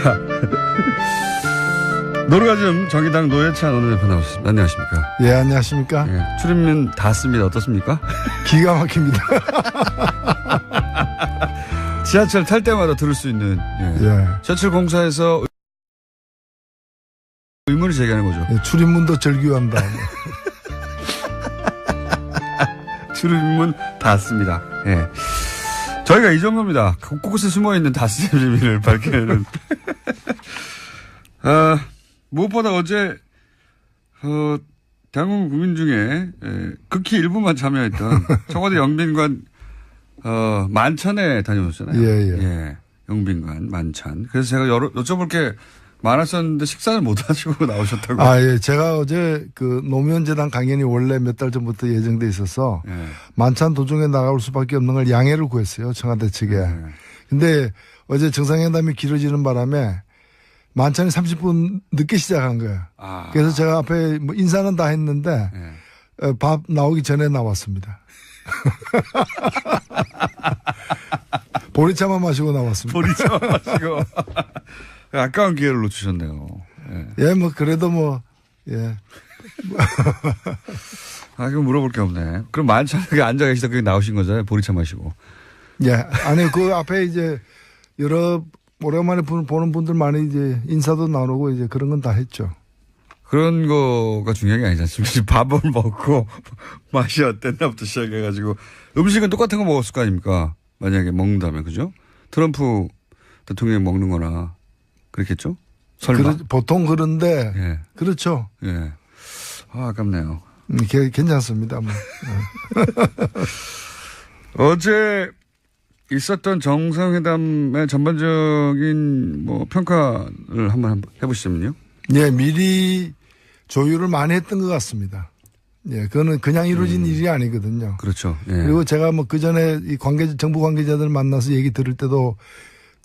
자, 노르가즘 정의당 노회찬 원내대표 나오셨습니다. 안녕하십니까? 예, 안녕하십니까? 예, 출입문 닫습니다. 어떻습니까? 기가 막힙니다. 지하철 탈 때마다 들을 수 있는 예. 지하철 공사에서 의문을 제기하는 거죠. 예, 출입문도 절규한다. 출입문 닫습니다. 예. 저희가 이 정도입니다. 곳곳에 숨어있는 다스의 비밀을 밝혀내는. 무엇보다 어제, 대한민국 국민 중에, 극히 일부만 참여했던 청와대 영빈관, 만찬에 다녀오셨잖아요. 예. 영빈관, 만찬. 그래서 제가 여쭤볼 게 많았었는데 식사를 못 하시고 나오셨다고. 예. 제가 어제 그 노무현재단 강연이 원래 몇 달 전부터 예정돼 있어서 만찬 도중에 나갈 수밖에 없는 걸 양해를 구했어요. 청와대 측에. 근데 어제 정상회담이 길어지는 바람에 만찬이 30분 늦게 시작한 거예요. 그래서 제가 앞에 뭐 인사는 다 했는데 밥 나오기 전에 나왔습니다. 보리차만 마시고 나왔습니다. 보리차만 마시고. 아까운 기회를 놓치셨네요. 예, 뭐 그래도 뭐 예. 그럼 물어볼 게 없네. 그럼 만찬에 앉아 계시다 거기 나오신 거잖아요. 보리차 마시고. 예. 아니 그 앞에 이제 여러 오랜만에 보는 분들 많이 이제 인사도 나누고 이제 그런 건 다 했죠. 그런 거가 중요한 게 아니지 않습니까? 밥을 먹고 맛이 어땠나부터 시작해가지고 음식은 똑같은 거 먹었을 거 아닙니까? 만약에 먹는다면 그죠? 트럼프 대통령이 먹는 거나 그렇겠죠? 설마. 보통 그런데 예. 그렇죠. 예. 아깝네요. 괜찮습니다. 뭐. 어제 있었던 정상회담의 전반적인 뭐 평가를 한번 해보시면요. 예, 미리 조율을 많이 했던 것 같습니다. 예, 그거는 그냥 이루어진 일이 아니거든요. 그렇죠. 예. 그리고 제가 뭐 그 전에 이 정부 관계자들 만나서 얘기 들을 때도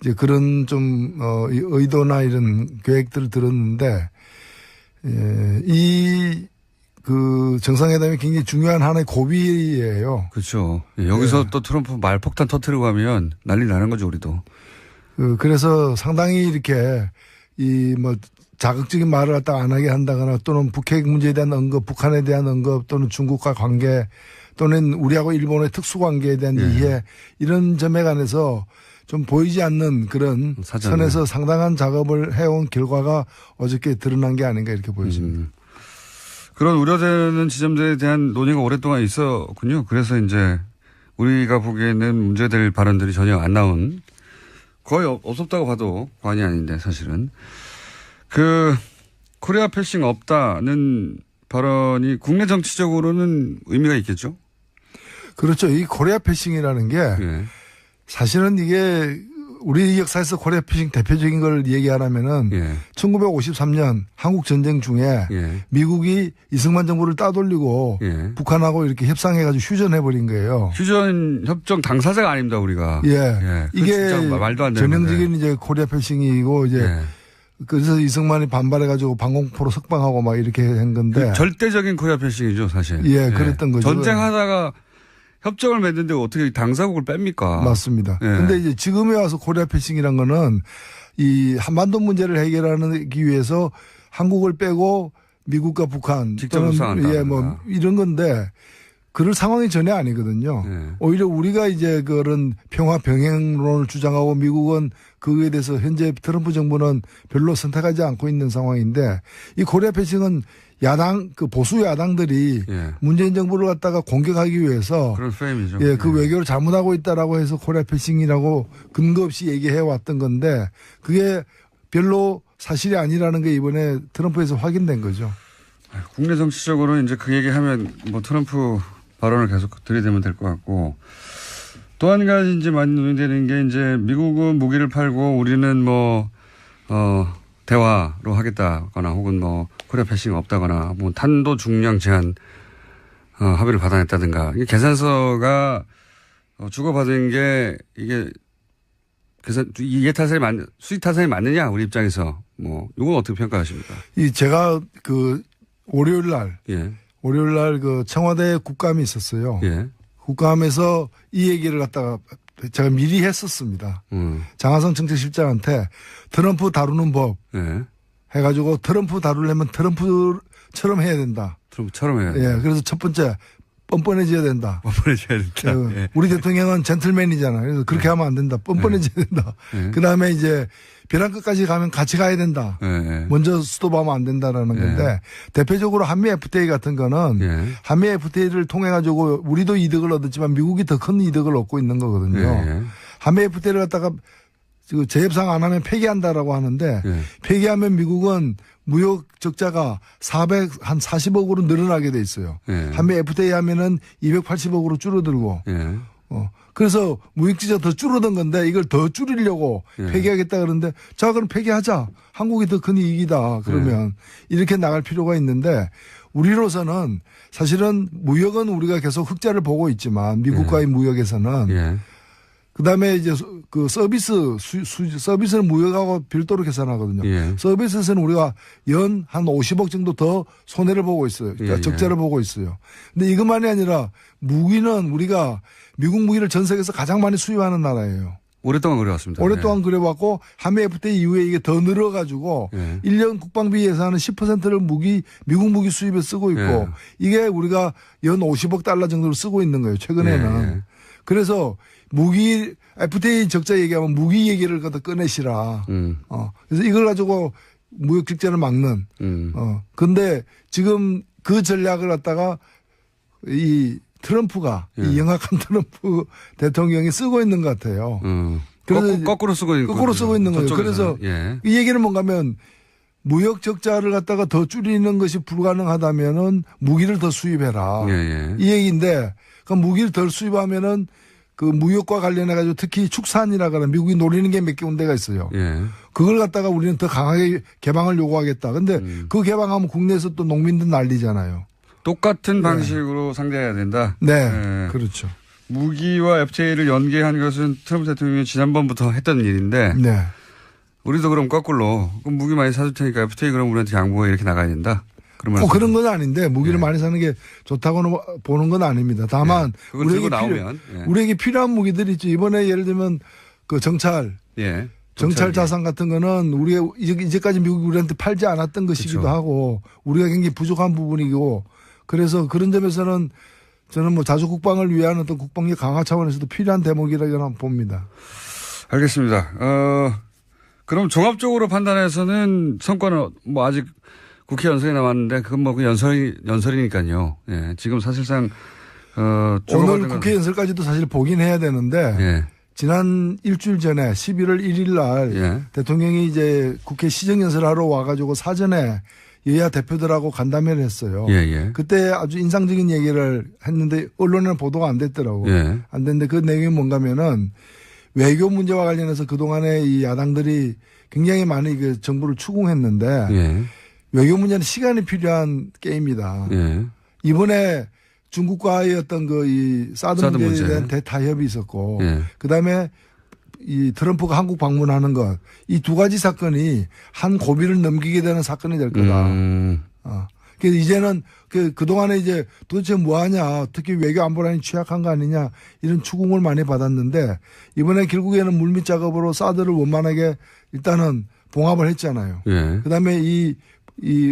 이제 그런 좀, 의도나 이런 계획들을 들었는데, 그 정상회담이 굉장히 중요한 하나의 고비예요. 그렇죠. 여기서 또 트럼프 말폭탄 터뜨리고 하면 난리 나는 거죠, 우리도. 그래서 상당히 이렇게 뭐 자극적인 말을 갖다가 안 하게 한다거나 또는 북핵 문제에 대한 언급, 북한에 대한 언급 또는 중국과 관계 또는 우리하고 일본의 특수관계에 대한 이해 이런 점에 관해서 좀 보이지 않는 그런 선에서 상당한 작업을 해온 결과가 어저께 드러난 게 아닌가 이렇게 보여집니다. 그런 우려되는 지점들에 대한 논의가 오랫동안 있었군요. 그래서 이제 우리가 보기에는 문제될 발언들이 전혀 안 나온 거의 없었다고 봐도 과언이 아닌데 사실은. 코리아 패싱 없다는 발언이 국내 정치적으로는 의미가 있겠죠? 그렇죠. 이 코리아 패싱이라는 게 사실은 이게 우리 역사에서 코리아 패싱 대표적인 걸 얘기하라면은 1953년 한국 전쟁 중에 미국이 이승만 정부를 따돌리고 북한하고 이렇게 협상해가지고 휴전해버린 거예요. 휴전 협정 당사자가 아닙니다 우리가. 이게 말도 안 되는 전형적인 이제 코리아 패싱이고 이제 그래서 이승만이 반발해가지고 방공포로 석방하고 막 이렇게 한 건데. 절대적인 코리아 패싱이죠 사실. 그랬던 거죠. 전쟁하다가 협정을 맺는데 어떻게 당사국을 뺍니까? 맞습니다. 근데 이제 지금에 와서 코리아 패싱이란 거는 이 한반도 문제를 해결하기 위해서 한국을 빼고 미국과 북한 직접 협상한다. 뭐 이런 건데 그럴 상황이 전혀 아니거든요. 오히려 우리가 이제 그런 평화 병행론을 주장하고 미국은 그거에 대해서 현재 트럼프 정부는 별로 선택하지 않고 있는 상황인데 이 코리아 패싱은 보수 야당들이 문재인 정부를 갖다가 공격하기 위해서 그런 프레임이죠. 그 외교를 잘못하고 있다라고 해서 코리아 패싱이라고 근거 없이 얘기해 왔던 건데 그게 별로 사실이 아니라는 게 이번에 트럼프에서 확인된 거죠. 국내 정치적으로 이제 그 얘기하면 뭐 트럼프 발언을 계속 들이대면 될 것 같고 또 한 가지 이제 많이 논의되는 게 이제 미국은 무기를 팔고 우리는 대화로 하겠다거나 혹은 코리아 패싱 없다거나 탄도 중량 제한 합의를 받아냈다든가 이게 계산서가 주고받은 게 이게 수익 타산이 맞느냐 우리 입장에서 이건 어떻게 평가하십니까? 제가 월요일 날 그 청와대 국감이 있었어요. 국감에서 이 얘기를 갖다가 제가 미리 했었습니다. 장하성 정책실장한테 트럼프 다루는 법 예. 해가지고 트럼프 다루려면 트럼프처럼 해야 된다. 트럼프처럼 해야 예, 그래서 첫 번째 뻔뻔해져야 된다. 뻔뻔해져야 된다. 예. 우리 대통령은 젠틀맨이잖아요. 그래서 그렇게 하면 안 된다. 뻔뻔해져야 된다. 그 다음에 이제 벼랑 끝까지 가면 같이 가야 된다. 먼저 스톱하면 안 된다라는 건데 대표적으로 한미 FTA 같은 거는 한미 FTA를 통해 가지고 우리도 이득을 얻었지만 미국이 더 큰 이득을 얻고 있는 거거든요. 한미 FTA를 갖다가 재협상 안 하면 폐기한다라고 하는데 폐기하면 미국은 무역 적자가 40억으로 늘어나게 돼 있어요. 한미 FTA 하면은 280억으로 줄어들고. 그래서 무역지가 더 줄어든 건데 이걸 더 줄이려고 폐기하겠다 그러는데 자 그럼 폐기하자. 한국이 더 큰 이익이다. 그러면 이렇게 나갈 필요가 있는데 우리로서는 사실은 무역은 우리가 계속 흑자를 보고 있지만 미국과의 무역에서는 그다음에 이제 그 서비스는 무역하고 별도로 계산하거든요. 서비스에서는 우리가 연 한 50억 정도 더 손해를 보고 있어요. 그러니까 적자를 보고 있어요. 근데 이것만이 아니라 무기는 우리가 미국 무기를 전 세계에서 가장 많이 수입하는 나라예요. 오랫동안 그래왔습니다. 오랫동안 그래왔고 한미 FTA 이후에 이게 더 늘어가지고 1년 국방비 예산은 10%를 미국 무기 수입에 쓰고 있고 이게 우리가 연 50억 달러 정도를 쓰고 있는 거예요. 최근에는. 그래서 무기 FTA 적자 얘기하면 무기 얘기를 갖다 꺼내시라. 그래서 이걸 가지고 무역 적자를 막는. 근데 지금 그 전략을 갖다가 이 트럼프가 이 영악한 트럼프 대통령이 쓰고 있는 것 같아요. 그래서 거꾸로 쓰고 있는 거예요. 그래서 이 얘기는 뭔가 하면 무역 적자를 갖다가 더 줄이는 것이 불가능하다면은 무기를 더 수입해라. 이 얘기인데 그 무기를 덜 수입하면은 그 무역과 관련해 가지고 특히 축산이라거나 미국이 노리는 게 몇 개 군데가 있어요. 그걸 갖다가 우리는 더 강하게 개방을 요구하겠다. 근데 그 개방하면 국내에서 또 농민들 난리잖아요. 똑같은 방식으로 상대해야 된다. 네. 그렇죠. 무기와 FTA를 연계한 것은 트럼프 대통령이 지난번부터 했던 일인데 우리도 그럼 거꾸로 그럼 무기 많이 사줄 테니까 FTA 그럼 우리한테 양보해 이렇게 나가야 된다. 그런 건 아닌데 무기를 많이 사는 게 좋다고는 보는 건 아닙니다. 다만 우리에게 필요한 무기들이 있죠. 이번에 예를 들면 그 정찰 자산 같은 거는 우리가 이제까지 미국이 우리한테 팔지 않았던 것이기도 하고 우리가 굉장히 부족한 부분이고 그래서 그런 점에서는 저는 뭐 자주 국방을 위한 어떤 국방력 강화 차원에서도 필요한 대목이라고 봅니다. 알겠습니다. 그럼 종합적으로 판단해서는 성과는 뭐 아직 국회 연설이 남았는데 그건 뭐 연설이니까요. 지금 사실상 오늘 국회 연설까지도 사실 보긴 해야 되는데 지난 일주일 전에 11월 1일 날 대통령이 이제 국회 시정연설하러 와가지고 사전에 여야 대표들하고 간담회를 했어요. 그때 아주 인상적인 얘기를 했는데 언론에는 보도가 안 됐더라고요. 안 됐는데 그 내용이 뭔가면은 외교 문제와 관련해서 그동안에 이 야당들이 굉장히 많이 그 정부를 추궁했는데 외교 문제는 시간이 필요한 게임이다. 이번에 중국과의 어떤 이 사드 문제에 대한 대타협이 있었고 그다음에 이 트럼프가 한국 방문하는 것 이 두 가지 사건이 한 고비를 넘기게 되는 사건이 될 거다. 그래서 이제는 그동안에 이제 도대체 뭐 하냐 특히 외교 안보란이 취약한 거 아니냐 이런 추궁을 많이 받았는데 이번에 결국에는 물밑 작업으로 사드를 원만하게 일단은 봉합을 했잖아요. 그다음에 이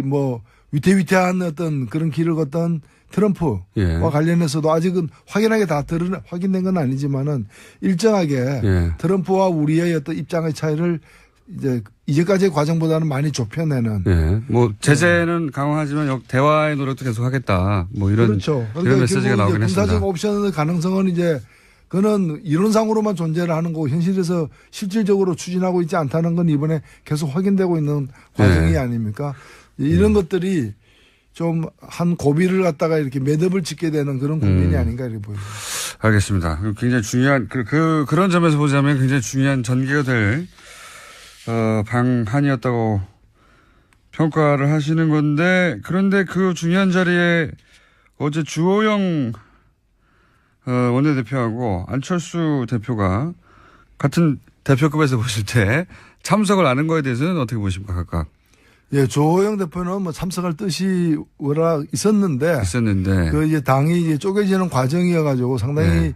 뭐 위태위태한 어떤 그런 길을 걷던 트럼프와 관련해서도 아직은 확연하게 다 확인된 건 아니지만은 일정하게 트럼프와 우리의 어떤 입장의 차이를 이제까지의 과정보다는 많이 좁혀내는. 뭐 제재는 강화하지만 대화의 노력도 계속하겠다. 뭐 이런 그렇죠. 이런 메시지가 나오긴 했습니다. 군사적 옵션의 가능성은 이제 그는 이론상으로만 존재를 하는 거고 현실에서 실질적으로 추진하고 있지 않다는 건 이번에 계속 확인되고 있는 과정이 아닙니까? 이런 것들이 좀 한 고비를 갖다가 이렇게 매듭을 짓게 되는 그런 국면이 아닌가 이렇게 보입니다. 알겠습니다. 굉장히 중요한 그런 점에서 보자면 굉장히 중요한 전개가 될 방한이었다고 평가를 하시는 건데 그런데 그 중요한 자리에 어제 주호영 원내대표하고 안철수 대표가 같은 대표급에서 보실 때 참석을 안 한 거에 대해서는 어떻게 보십니까 각각? 조호영 대표는 뭐 참석할 뜻이 워낙 있었는데 그 이제 당이 이제 쪼개지는 과정이어가지고 상당히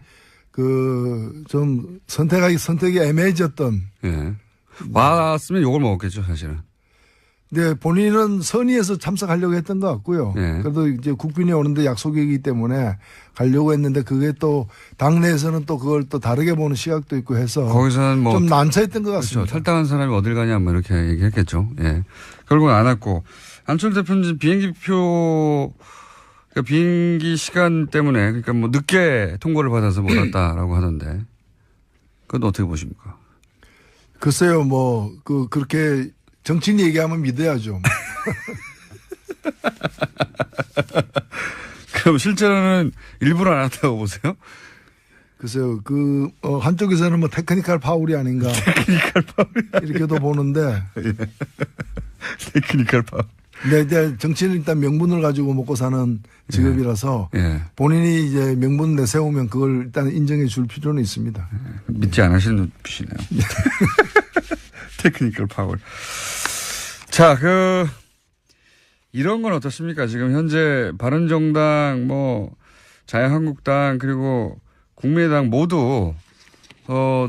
좀 선택이 애매해졌던. 예. 왔으면 욕을 먹었겠죠, 사실은. 근데 본인은 선의에서 참석하려고 했던 것 같고요. 예. 그래도 이제 국빈이 오는데 약속이기 때문에 가려고 했는데 그게 또 당내에서는 또 그걸 또 다르게 보는 시각도 있고 해서 거기서는 뭐. 좀 난처했던 것 같습니다. 그렇죠. 탈당한 사람이 어딜 가냐, 뭐 이렇게 얘기했겠죠. 예. 결국은 안 왔고. 안철 대표는 비행기표, 그러니까 비행기 시간 때문에, 그러니까 뭐 늦게 통보를 받아서 못 왔다라고 하던데. 그건 어떻게 보십니까? 글쎄요, 그렇게 정치인 얘기하면 믿어야죠. 그럼 실제로는 일부러 안 왔다고 보세요? 글쎄요, 한쪽에서는 뭐 테크니컬 파울이 아닌가. 테크니컬 파울이 이렇게도 보는데. 예. 테크니컬 파울. 근데 이제 정치는 일단 명분을 가지고 먹고 사는 직업이라서 예. 본인이 이제 명분 내세우면 그걸 일단 인정해 줄 필요는 있습니다. 믿지 않으시는 눈빛이네요. 테크니컬 파울. 자, 이런 건 어떻습니까? 지금 현재 바른정당, 자유한국당, 그리고 국민의당 모두,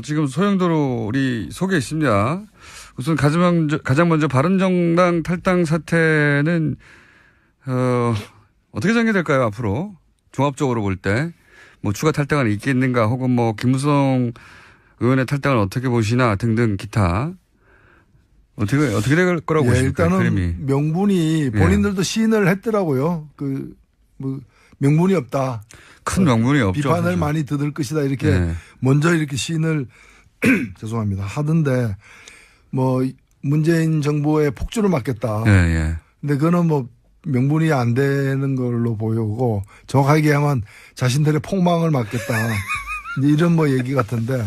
지금 소용돌이 속에 있습니다. 우선 가장 먼저 바른정당 탈당 사태는, 어떻게 전개될까요, 앞으로? 종합적으로 볼 때. 추가 탈당은 있겠는가, 혹은 김무성 의원의 탈당을 어떻게 보시나 등등 기타. 어떻게 될 거라고 보십니까? 일단은 그림이. 명분이 본인들도 시인을 했더라고요. 명분이 없다. 큰 명분이 없죠. 비판을 사실. 많이 듣을 것이다. 이렇게 먼저 이렇게 시인을 죄송합니다. 하던데 문재인 정부의 폭주를 막겠다. 예. 근데 그거는 명분이 안 되는 걸로 보이고 정확하게 하면 자신들의 폭망을 막겠다. 이런 얘기 같은데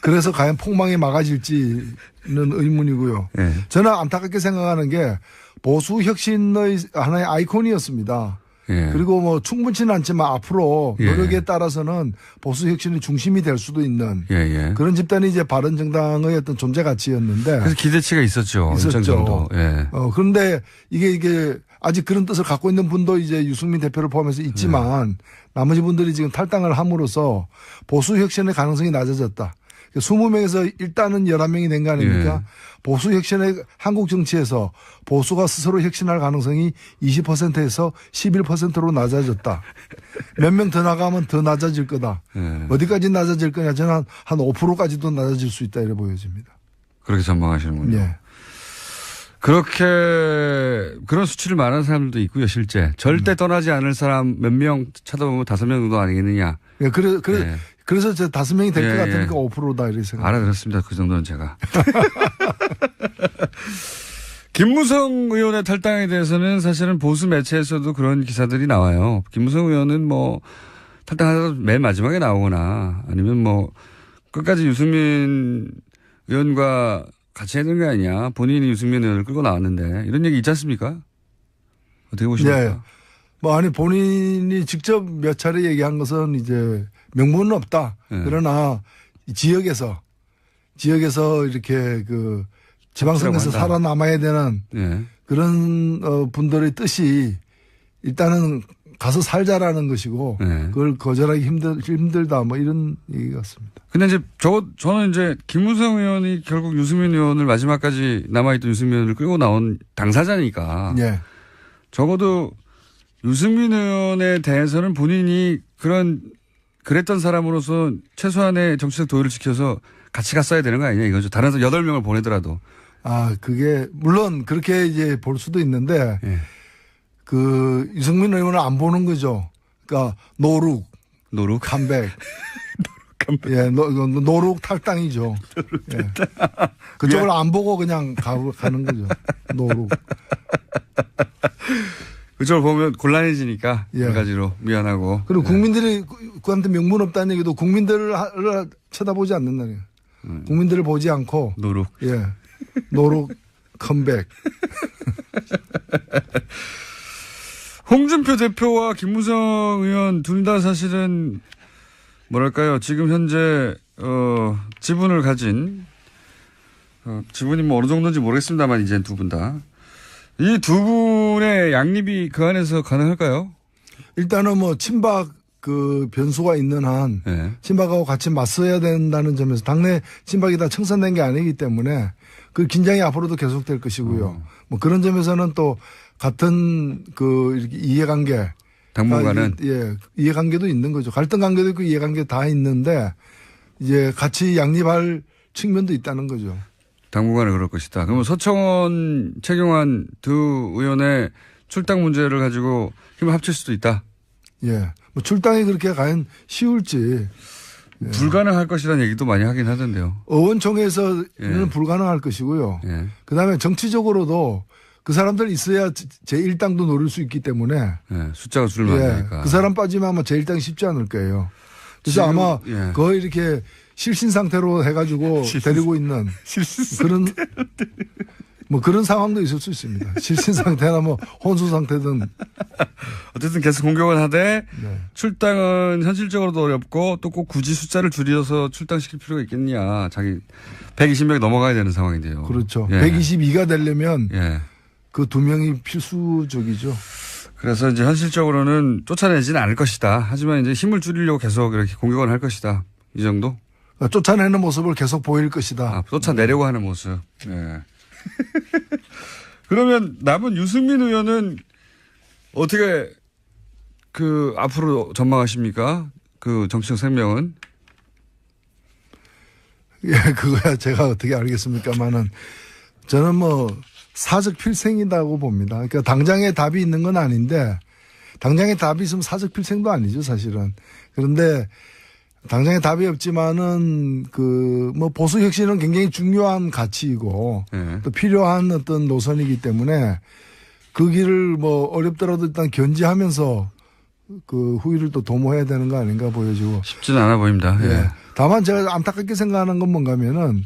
그래서 과연 폭망이 막아질지는 의문이고요. 예. 저는 안타깝게 생각하는 게 보수 혁신의 하나의 아이콘이었습니다. 예. 그리고 충분치는 않지만 앞으로 예. 노력에 따라서는 보수 혁신의 중심이 될 수도 있는 예. 그런 집단이 이제 바른정당의 어떤 존재 가치였는데. 그래서 기대치가 있었죠. 일정 정도. 예. 그런데 이게 아직 그런 뜻을 갖고 있는 분도 이제 유승민 대표를 포함해서 있지만 나머지 분들이 지금 탈당을 함으로써 보수 혁신의 가능성이 낮아졌다. 20명에서 일단은 11명이 된 거 아닙니까? 보수 혁신의 한국 정치에서 보수가 스스로 혁신할 가능성이 20%에서 11%로 낮아졌다. 몇 명 더 나가면 더 낮아질 거다. 어디까지 낮아질 거냐? 저는 한 5%까지도 낮아질 수 있다. 이래 보여집니다. 그렇게 전망하시는군요. 예. 그런 수치를 말하는 사람들도 있고요, 실제. 절대 떠나지 않을 사람 몇 명 찾아보면 5명 정도 아니겠느냐. 예, 그래서 저 5명이 될 것 같으니까 5%다 이렇게 생각합니다. 알아들었습니다. 그 정도는 제가. 김무성 의원의 탈당에 대해서는 사실은 보수 매체에서도 그런 기사들이 나와요. 김무성 의원은 탈당하다가 맨 마지막에 나오거나 아니면 끝까지 유승민 의원과 같이 해야 되는 게 아니냐. 본인이 유승민 의원을 끌고 나왔는데 이런 얘기 있지 않습니까? 어떻게 보십니까? 아니 본인이 직접 몇 차례 얘기한 것은 이제 명분은 없다. 그러나 지역에서 이렇게 지방선거에서 살아남아야 되는 그런 분들의 뜻이 일단은 가서 살자라는 것이고 그걸 거절하기 힘들다 이런 얘기 같습니다. 근데 이제 저는 이제 김무성 의원이 결국 유승민 의원을 마지막까지 남아있던 유승민 의원을 끌고 나온 당사자니까 적어도 유승민 의원에 대해서는 본인이 그랬던 사람으로서 최소한의 정치적 도의를 지켜서 같이 갔어야 되는 거 아니냐 이거죠. 다른 사람 8명을 보내더라도. 그게 물론 그렇게 이제 볼 수도 있는데 유승민 의원을 안 보는 거죠. 그러니까 노룩 컴백. 예, 노룩 탈당이죠. 예. 그쪽을 안 보고 그냥 가는 거죠. 노룩. 그쪽을 보면 곤란해지니까 몇 가지로 미안하고. 그리고 국민들이 그한테 명분 없다는 얘기도 국민들을 쳐다보지 않는다는 거예요. 국민들을 보지 않고 노룩. 예. 노룩 컴백. 홍준표 대표와 김무성 의원 둘 다 사실은 지금 현재 지분을 가진 지분이 어느 정도인지 모르겠습니다만 이제 두 분 다. 이 두 분의 양립이 그 안에서 가능할까요? 일단은 친박 그 변수가 있는 한 예. 친박하고 같이 맞서야 된다는 점에서 당내 친박이 다 청산된 게 아니기 때문에 그 긴장이 앞으로도 계속될 것이고요. 뭐 그런 점에서는 또 같은 그 이렇게 이해관계 당분간은 예, 이해관계도 있는 거죠. 갈등 관계도 있고 이해관계 다 있는데 이제 같이 양립할 측면도 있다는 거죠. 당분간은 그럴 것이다. 그러면 서청원, 최경환 두 의원의 출당 문제를 가지고 힘을 합칠 수도 있다. 예. 뭐 출당이 그렇게 과연 쉬울지. 예. 불가능할 것이라는 얘기도 많이 하긴 하던데요. 의원총회에서는 예. 불가능할 것이고요. 예. 그다음에 정치적으로도 그 사람들 있어야 제1당도 노릴 수 있기 때문에 예. 숫자가 줄을 예. 많으니까. 그 사람 빠지면 아마 제1당이 쉽지 않을 거예요. 그래서 지금, 아마 예. 거의 이렇게 실신 상태로 해가지고 데리고 있는 그런 뭐 그런 상황도 있을 수 있습니다. 실신 상태나 뭐 혼수 상태든. 어쨌든 계속 공격을 하되 네. 출당은 현실적으로도 어렵고 또 꼭 굳이 숫자를 줄여서 출당시킬 필요가 있겠냐. 자기 120명이 넘어가야 되는 상황인데요. 그렇죠. 예. 122가 되려면 예. 그 두 명이 필수적이죠. 그래서 이제 현실적으로는 쫓아내지는 않을 것이다. 하지만 이제 힘을 줄이려고 계속 이렇게 공격을 할 것이다. 이 정도? 쫓아내는 모습을 계속 보일 것이다. 아, 쫓아내려고 하는 모습. 예. 그러면 남은 유승민 의원은 어떻게 그 앞으로 전망하십니까? 그 정치적 생명은? 예, 그거야 제가 어떻게 알겠습니까만은 저는 뭐 사적 필생이라고 봅니다. 그러니까 당장에 답이 있는 건 아닌데 당장에 답이 있으면 사적 필생도 아니죠, 사실은. 그런데 당장에 답이 없지만은 그 뭐 보수 혁신은 굉장히 중요한 가치이고 예. 또 필요한 어떤 노선이기 때문에 그 길을 뭐 어렵더라도 일단 견지하면서 그 후위를 또 도모해야 되는 거 아닌가 보여지고. 쉽지는 않아 보입니다. 예. 예. 다만 제가 안타깝게 생각하는 건 뭔가면은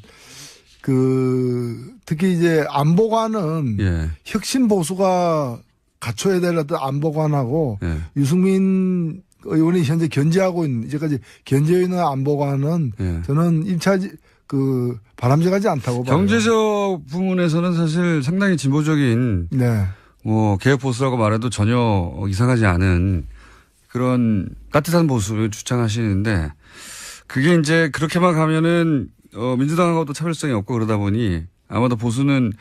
그 특히 이제 안보관은 예. 혁신 보수가 갖춰야 될 어떤 안보관하고 예. 유승민 의원이 현재 견제하고 있는 이제까지 견제해 있는 안보관은 예. 저는 1차 그 바람직하지 않다고 봐요. 경제적 부분에서는 사실 상당히 진보적인 네. 뭐 개혁 보수라고 말해도 전혀 이상하지 않은 그런 따뜻한 보수를 주창하시는데 그게 이제 그렇게만 가면은 민주당하고도 차별성이 없고 그러다 보니 아마도 보수는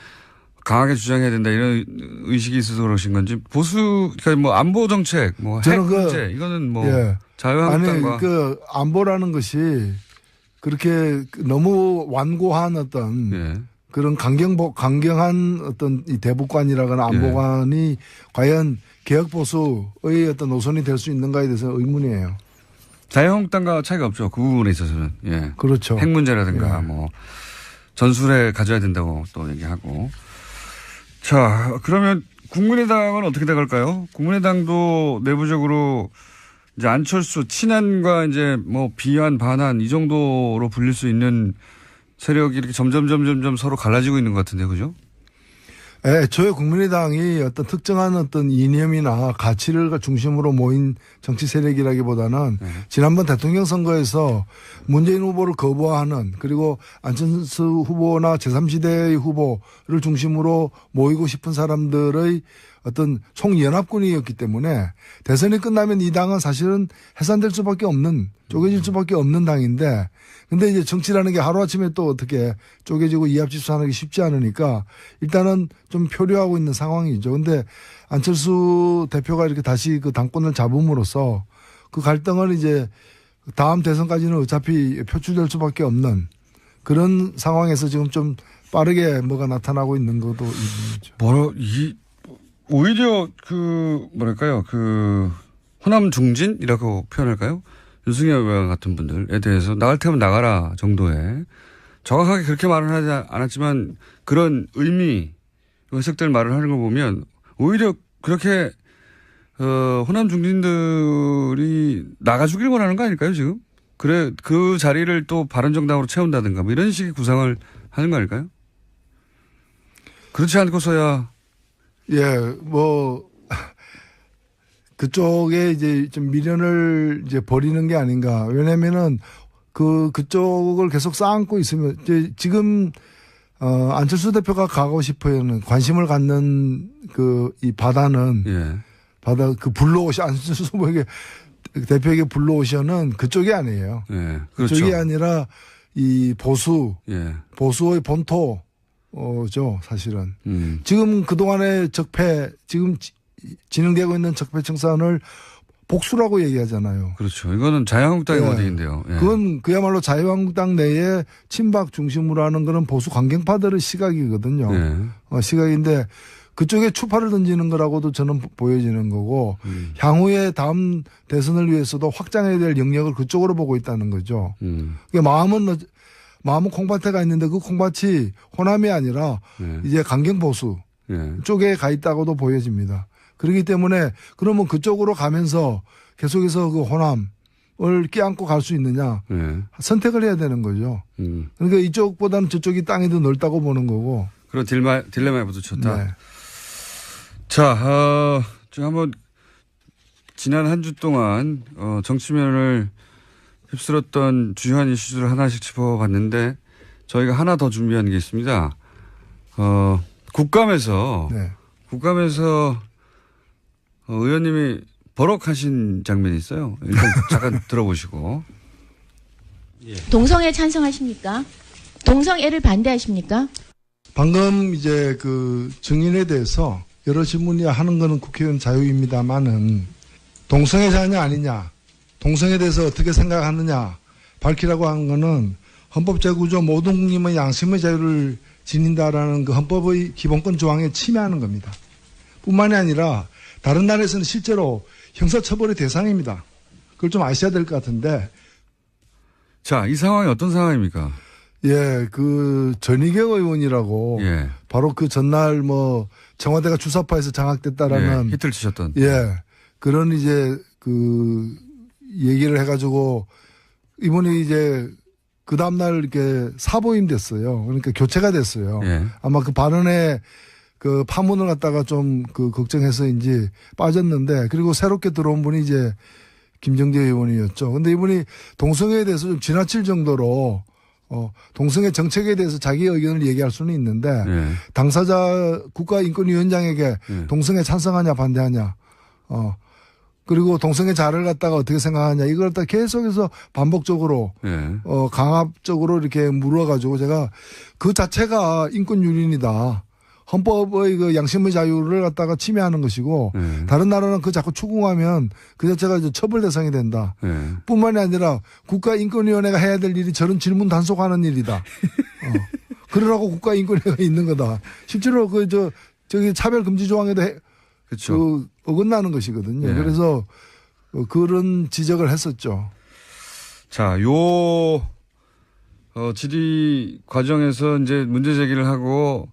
강하게 주장해야 된다 이런 의식이 있어서 그러신 건지 보수 그러니까 뭐 안보 정책 뭐 핵 문제 이거는 뭐 예. 자유한국당과 아니 그 안보라는 것이 그렇게 너무 완고한 어떤 예. 그런 강경한 어떤 이 대북관이라거나 안보관이 과연 개혁 보수의 어떤 노선이 될 수 있는가에 대해서 의문이에요. 자유한국당과 차이가 없죠. 그 부분에 있어서는. 예. 그렇죠. 핵 문제라든가 예. 뭐 전술에 가져야 된다고 또 얘기하고. 자, 그러면 국민의당은 어떻게 돼갈까요? 국민의당도 내부적으로 이제 안철수 친한과 이제 뭐 비한 반한 이 정도로 불릴 수 있는 세력이 이렇게 점점 서로 갈라지고 있는 것 같은데, 그죠? 예, 저의 국민의당이 어떤 특정한 어떤 이념이나 가치를 중심으로 모인 정치 세력이라기보다는 지난번 대통령 선거에서 문재인 후보를 거부하는 그리고 안철수 후보나 제3지대의 후보를 중심으로 모이고 싶은 사람들의 어떤 총연합군이었기 때문에 대선이 끝나면 이 당은 사실은 해산될 수밖에 없는 쪼개질 수밖에 없는 당인데 근데 이제 정치라는 게 하루아침에 또 어떻게 쪼개지고 이합집산하기 쉽지 않으니까 일단은 좀 표류하고 있는 상황이죠. 근데 안철수 대표가 이렇게 다시 그 당권을 잡음으로써 그 갈등을 이제 다음 대선까지는 어차피 표출될 수밖에 없는 그런 상황에서 지금 좀 빠르게 뭐가 나타나고 있는 것도 있는 거죠. 오히려 그 뭐랄까요 그 호남 중진이라고 표현할까요? 윤석열 의원 같은 분들에 대해서 나갈 테면 나가라 정도의 정확하게 그렇게 말은 하지 않았지만 그런 의미 해석될 말을 하는 걸 보면 오히려 그렇게 호남 중진들이 나가주길 원하는 거 아닐까요 지금? 그래 그 자리를 또 바른정당으로 채운다든가 뭐 이런 식의 구상을 하는 거 아닐까요? 그렇지 않고서야 예, 뭐 그쪽에 이제 좀 미련을 이제 버리는 게 아닌가. 왜냐면은 그쪽을 계속 쌓고 있으면 이제 지금 안철수 대표가 가고 싶어하는 관심을 갖는 이 바다는 예. 바다 그 불러오시 안철수 후보에게 대표에게 불러오셔는 그쪽이 아니에요. 예. 그렇죠. 그쪽이 아니라 이 예. 보수의 본토, 죠, 사실은. 지금 그동안의 지금 진행되고 있는 적폐 청산을 복수라고 얘기하잖아요. 그렇죠. 이거는 자유한국당의 예. 워딩인데요. 예. 그건 그야말로 자유한국당 내에 친박 중심으로 하는 그런 보수 강경파들의 시각이거든요. 예. 시각인데 그쪽에 추파를 던지는 거라고도 저는 보여지는 거고 향후에 다음 대선을 위해서도 확장해야 될 영역을 그쪽으로 보고 있다는 거죠. 그러니까 마음은 콩밭에가 있는데 그 콩밭이 호남이 아니라 예. 이제 강경보수 예. 쪽에 가 있다고도 보여집니다. 그렇기 때문에 그러면 그쪽으로 가면서 계속해서 그 호남을 껴안고 갈 수 있느냐 예. 선택을 해야 되는 거죠. 그러니까 이쪽보다는 저쪽이 땅이 더 넓다고 보는 거고. 그런 딜레마에 부딪혔다. 네. 자, 좀 한번 지난 한 주 동안 정치면을 휩쓸었던 주요한 이슈들을 하나씩 짚어봤는데 저희가 하나 더 준비한 게 있습니다. 국감에서 네. 의원님이 버럭하신 장면이 있어요. 일단 잠깐 들어보시고. 동성애 찬성하십니까? 동성애를 반대하십니까? 방금 이제 그 증인에 대해서 여러 질문이 하는 거는 국회의원 자유입니다만은 동성애자냐 아니냐, 동성애에 대해서 어떻게 생각하느냐 밝히라고 한 거는 헌법제구조 모든 국민의 양심의 자유를 지닌다라는 그 헌법의 기본권 조항에 침해하는 겁니다. 뿐만이 아니라 다른 나라에서는 실제로 형사처벌의 대상입니다. 그걸 좀 아셔야 될 것 같은데. 자, 이 상황이 어떤 상황입니까? 예, 그 전희경 의원이라고 예. 바로 그 전날 청와대가 주사파에서 장악됐다라는 예, 히트를 치셨던. 예, 그런 이제 그 얘기를 해가지고 이분이 이제 그 다음날 이렇게 사보임 됐어요. 그러니까 교체가 됐어요. 예. 아마 그 발언에 그 파문을 갖다가 좀 그 걱정해서인지 빠졌는데 그리고 새롭게 들어온 분이 이제 김정재 의원이었죠. 근데 이분이 동성애에 대해서 좀 지나칠 정도로 동성애 정책에 대해서 자기 의견을 얘기할 수는 있는데 예. 당사자 국가인권위원장에게 예. 동성애 찬성하냐 반대하냐 그리고 동성애 자를 갖다가 어떻게 생각하냐 이걸 갖다 계속해서 반복적으로 예. 강압적으로 이렇게 물어가지고 제가 그 자체가 인권 유린이다. 헌법의 그 양심의 자유를 갖다가 침해하는 것이고 예. 다른 나라는 그 자꾸 추궁하면 그 자체가 이제 처벌 대상이 된다. 예. 뿐만이 아니라 국가인권위원회가 해야 될 일이 저런 질문 단속하는 일이다. 그러라고 국가인권위가 있는 거다. 실제로 저기 차별금지 조항에도 그렇죠. 어긋나는 것이거든요. 예. 그래서 그런 지적을 했었죠. 자, 질의 과정에서 이제 문제 제기를 하고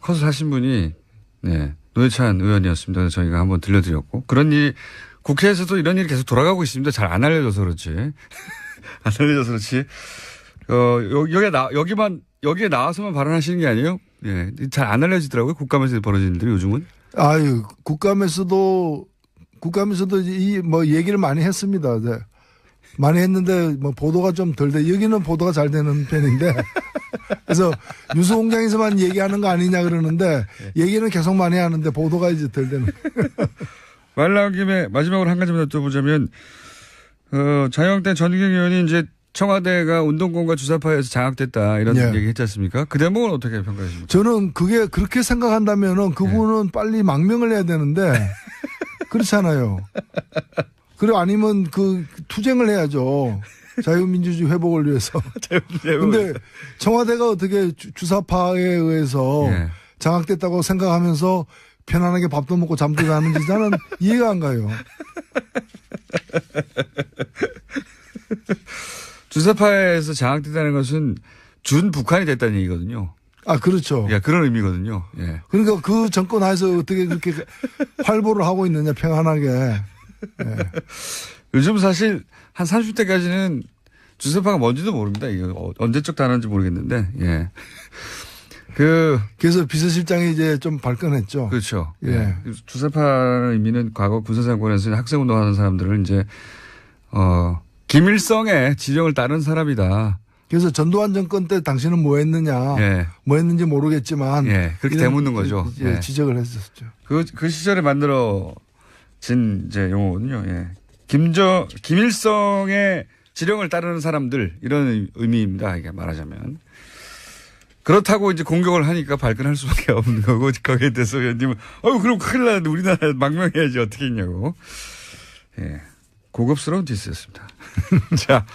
컷을 하신 분이, 네, 노회찬 의원이었습니다. 그래서 저희가 한번 들려드렸고. 그런 일이, 국회에서도 이런 일이 계속 돌아가고 있습니다. 잘 안 알려져서 그렇지. 안 알려져서 그렇지. 여기에 나와서만 발언하시는 게 아니에요? 예. 잘 안 알려지더라고요. 국감에서 벌어지는 일들이 요즘은. 아유, 국감에서도 얘기를 많이 했습니다. 네. 많이 했는데 보도가 좀 덜 돼. 여기는 보도가 잘 되는 편인데. 그래서 뉴스공장에서만 얘기하는 거 아니냐 그러는데 얘기는 계속 많이 하는데 보도가 이제 덜 되는. 말 나온 김에 마지막으로 한 가지만 더 보자면 자유한국당 전희경 의원이 이제 청와대가 운동권과 주사파에서 장악됐다 이런 예. 얘기 했지 않습니까? 그 대목은 어떻게 평가하십니까? 저는 그게 그렇게 생각한다면은 그분은 빨리 망명을 해야 되는데 그렇잖아요. 그리고 아니면 그 투쟁을 해야죠. 자유민주주의 회복을 위해서. 근데 청와대가 어떻게 주사파에 의해서 예. 장악됐다고 생각하면서 편안하게 밥도 먹고 잠도 자는지 나는 이해가 안 가요. 주사파에서 장악됐다는 것은 준 북한이 됐다는 얘기거든요. 아, 그렇죠. 예, 그런 의미거든요. 예. 그러니까 그 정권 하에서 어떻게 그렇게 활보를 하고 있느냐, 평안하게. 예. 요즘 사실 한 30대까지는 주사파가 뭔지도 모릅니다. 이게 언제적 단어인지 모르겠는데, 예. 그래서 비서실장이 이제 좀 발끈했죠. 그렇죠. 예. 예. 주사파의 의미는 과거 군사정권에서 학생운동하는 사람들을 이제, 김일성의 지령을 따른 사람이다. 그래서 전두환 정권 때 당신은 뭐 했느냐. 예. 뭐 했는지 모르겠지만. 예. 그렇게 되묻는 거죠. 예. 예. 지적을 했었죠. 그 시절에 만들어진 이제 용어거든요. 예. 김일성의 지령을 따르는 사람들 이런 의미입니다. 이게 말하자면. 그렇다고 이제 공격을 하니까 발끈할 수밖에 없는 거고 거기에 대해서 의원님은 그럼 큰일 나는데 우리나라 망명해야지 어떻게 했냐고. 예. 고급스러운 디스였습니다. 자,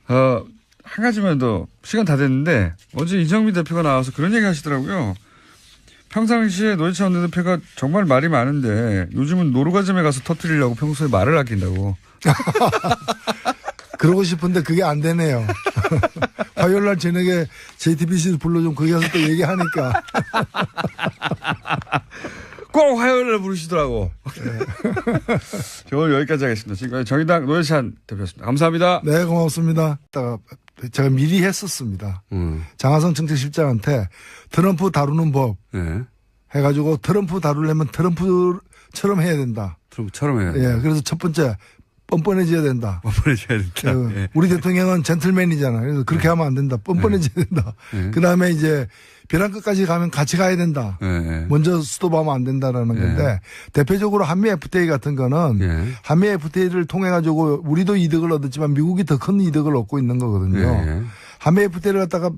한 가지만 더 시간 다 됐는데 어제 이정미 대표가 나와서 그런 얘기 하시더라고요. 평상시에 노회찬 원내대표가 정말 말이 많은데 요즘은 노루가즘에 가서 터뜨리려고 평소에 말을 아낀다고. 그러고 싶은데 그게 안 되네요. 화요일 날 저녁에 JTBC에서 불러좀 거기 가서 또 얘기하니까. 꼭 화요일 날 부르시더라고. 네. 오늘 여기까지 하겠습니다. 지금까지 정의당 노회찬 대표였습니다. 감사합니다. 네, 고맙습니다. 제가 미리 했었습니다. 장하성 정책실장한테 트럼프 다루는 법 네. 해가지고 트럼프 다루려면 트럼프처럼 해야 된다. 트럼프처럼 해야 된다. 예, 그래서 첫 번째 뻔뻔해져야 된다. 뻔뻔해져야 된다. 네. 우리 대통령은 젠틀맨이잖아요. 그래서 그렇게 네. 하면 안 된다. 뻔뻔해져야 된다. 네. 그 다음에 이제 벼랑 끝까지 가면 같이 가야 된다. 네. 먼저 스톱하면 안 된다라는 건데 대표적으로 한미 FTA 같은 거는 한미 FTA를 통해 가지고 우리도 이득을 얻었지만 미국이 더 큰 이득을 얻고 있는 거거든요. 한미 FTA를 갖다가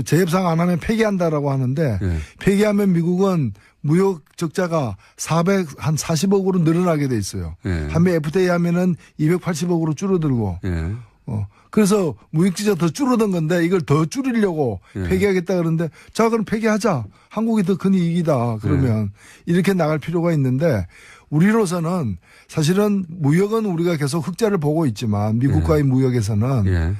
재협상 안 하면 폐기한다라고 하는데 폐기하면 미국은 무역 적자가 40억으로 늘어나게 돼 있어요. 한미 FTA 하면은 280억으로 줄어들고. 그래서 무역지자 더 줄어든 건데 이걸 더 줄이려고 폐기하겠다 그러는데 자 그럼 폐기하자. 한국이 더 큰 이익이다. 그러면 이렇게 나갈 필요가 있는데 우리로서는 사실은 무역은 우리가 계속 흑자를 보고 있지만 미국과의 무역에서는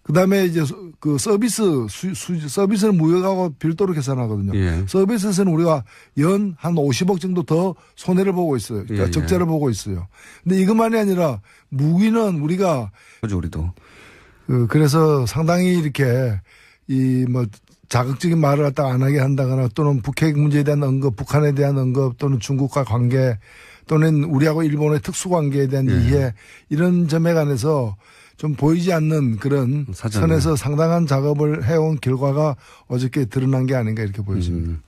그다음에 이제 그 서비스는 무역하고 별도로 계산하거든요. 서비스에서는 우리가 연 한 50억 정도 더 손해를 보고 있어요. 그러니까 적자를 보고 있어요. 근데 이것만이 아니라 무기는 우리가 그죠 우리도. 그래서 상당히 이렇게 자극적인 말을 갖다가 안 하게 한다거나 또는 북핵 문제에 대한 언급, 북한에 대한 언급 또는 중국과 관계 또는 우리하고 일본의 특수관계에 대한 이해 이런 점에 관해서 좀 보이지 않는 그런 선에서 상당한 작업을 해온 결과가 어저께 드러난 게 아닌가 이렇게 보여집니다.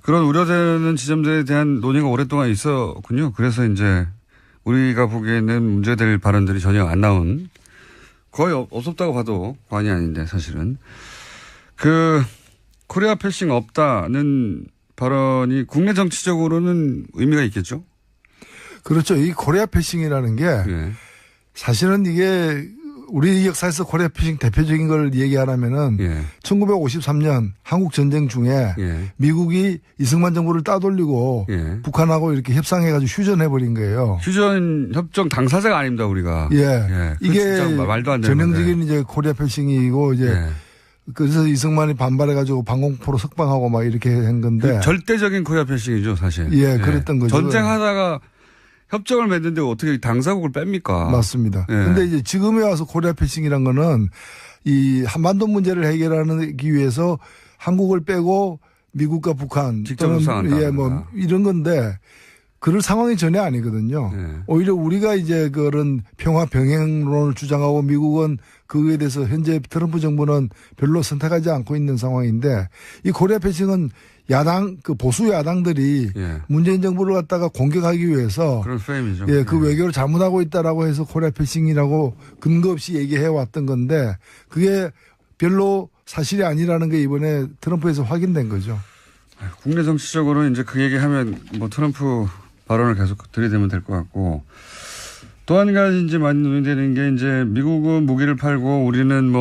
그런 우려되는 지점들에 대한 논의가 오랫동안 있었군요. 그래서 이제 우리가 보기에는 문제될 발언들이 전혀 안 나온 거의 없었다고 봐도 과언이 아닌데 사실은 코리아 패싱 없다는 발언이 국내 정치적으로는 의미가 있겠죠? 그렇죠. 이 코리아 패싱이라는 게 사실은 이게 우리 역사에서 코리아 패싱 대표적인 걸 얘기하라면은 1953년 한국 전쟁 중에 미국이 이승만 정부를 따돌리고 북한하고 이렇게 협상해가지고 휴전해버린 거예요. 휴전 협정 당사자가 아닙니다 우리가. 이게 말도 안 되는 전형적인 이제 코리아 패싱이고 이제 그래서 이승만이 반발해가지고 방공포로 석방하고 막 이렇게 한 건데. 절대적인 코리아 패싱이죠 사실. 그랬던 거죠. 전쟁하다가 협정을 맺는데 어떻게 당사국을 뺍니까? 맞습니다. 그런데 이제 지금에 와서 코리아 패싱이란 거는 이 한반도 문제를 해결하기 위해서 한국을 빼고 미국과 북한 직접 협상한다. 뭐 이런 건데 그럴 상황이 전혀 아니거든요. 오히려 우리가 이제 그런 평화 병행론을 주장하고 미국은 그거에 대해서 현재 트럼프 정부는 별로 선택하지 않고 있는 상황인데 이 코리아 패싱은 야당 보수 야당들이 문재인 정부를 갖다가 공격하기 위해서 그런 프레임이죠. 그 외교를 잘못하고 있다라고 해서 코리아 패싱이라고 근거 없이 얘기해 왔던 건데 그게 별로 사실이 아니라는 게 이번에 트럼프에서 확인된 거죠. 국내 정치적으로 이제 그 얘기하면 뭐 트럼프 발언을 계속 들이대면 될 것 같고 또 한 가지 이제 많이 논의되는 게 이제 미국은 무기를 팔고 우리는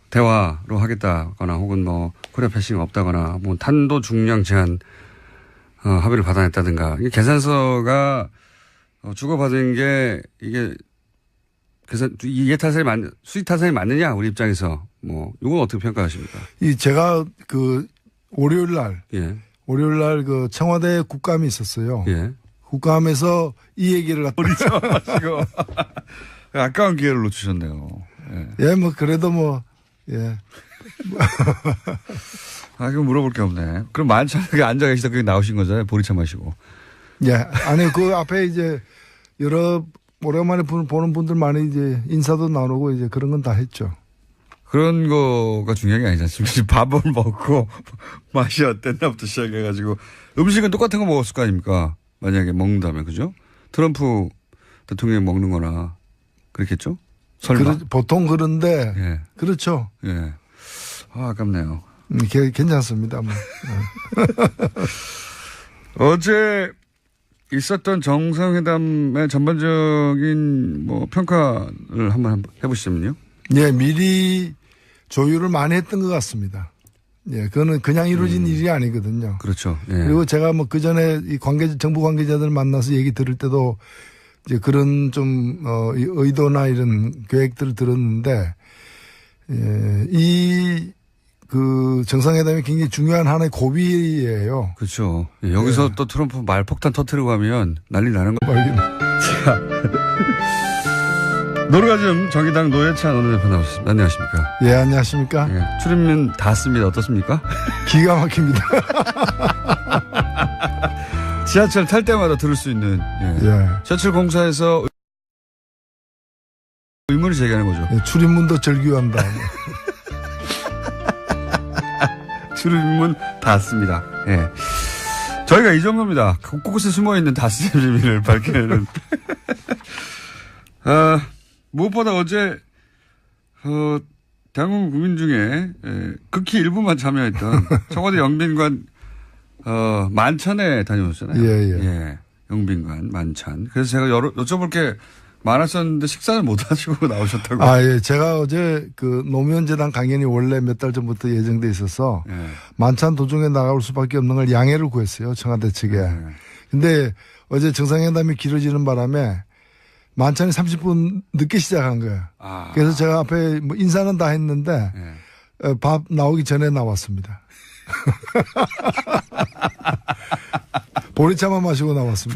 대화로 하겠다거나 혹은 코리아 패싱 없다거나 탄도 중량 제한 합의를 받아냈다든가 이게 계산서가 주고받은 게 이게 이해 타산이 수익 타산이 맞느냐 우리 입장에서 이건 어떻게 평가하십니까? 제가 월요일 날 청와대 국감이 있었어요. 국감에서 이 얘기를 갖다 버리셔가지고 아까운 기회를 놓치셨네요. 그래도 그럼 물어볼 게 없네. 그럼 만찬에 앉아 계시다 그게 나오신 거잖아요. 보리차 마시고. 아니, 그 앞에 이제 여러 오랜만에 보는 분들 많이 이제 인사도 나누고 이제 그런 건 다 했죠. 그런 거가 중요한 게 아니지 않습니까? 밥을 먹고 맛이 어땠나부터 시작해가지고 음식은 똑같은 거 먹었을 거 아닙니까? 만약에 먹는다면, 그죠? 트럼프 대통령이 먹는 거나 그렇겠죠? 설마. 보통 그런데 예. 그렇죠. 예. 아깝네요. 괜찮습니다. 뭐. 어제 있었던 정상회담의 전반적인 뭐 평가를 한번 해보시면요. 예, 미리 조율을 많이 했던 것 같습니다. 예, 그거는 그냥 이루어진 일이 아니거든요. 그렇죠. 예. 그리고 제가 뭐 그 전에 이 정부 관계자들 만나서 얘기 들을 때도 이제 그런 좀, 이 의도나 이런 계획들을 들었는데, 예, 그 정상회담이 굉장히 중요한 하나의 고비예요. 그렇죠. 예, 여기서 또 트럼프 말폭탄 터뜨리고 하면 난리 나는 거. 자. 노르가즘 정의당 노회찬 원내대표 나오셨습니다. 안녕하십니까. 예, 안녕하십니까. 예, 출입문 닫습니다. 어떻습니까? 기가 막힙니다. 지하철 탈 때마다 들을 수 있는. 예. 예. 지하철 공사에서 의문을 제기하는 거죠. 예, 출입문도 절규한다. 출입문 닫습니다. 예. 저희가 이 정도입니다. 곳곳에 숨어있는 닫스 비밀을 밝히는. 무엇보다 어제, 대한민국 국민 중에, 극히 일부만 참여했던 청와대 영빈관, 만찬에 다녀오셨잖아요. 예. 영빈관, 만찬. 그래서 제가 여쭤볼 게 많았었는데 식사를 못 하시고 나오셨다고. 아, 예. 제가 어제 그 노무현재단 강연이 원래 몇 달 전부터 예정돼 있어서 예. 만찬 도중에 나갈 수밖에 없는 걸 양해를 구했어요. 청와대 측에. 근데 어제 정상회담이 길어지는 바람에 만찬이 30분 늦게 시작한 거예요. 그래서 제가 앞에 뭐 인사는 다 했는데 밥 나오기 전에 나왔습니다. 보리차만 마시고 나왔습니다.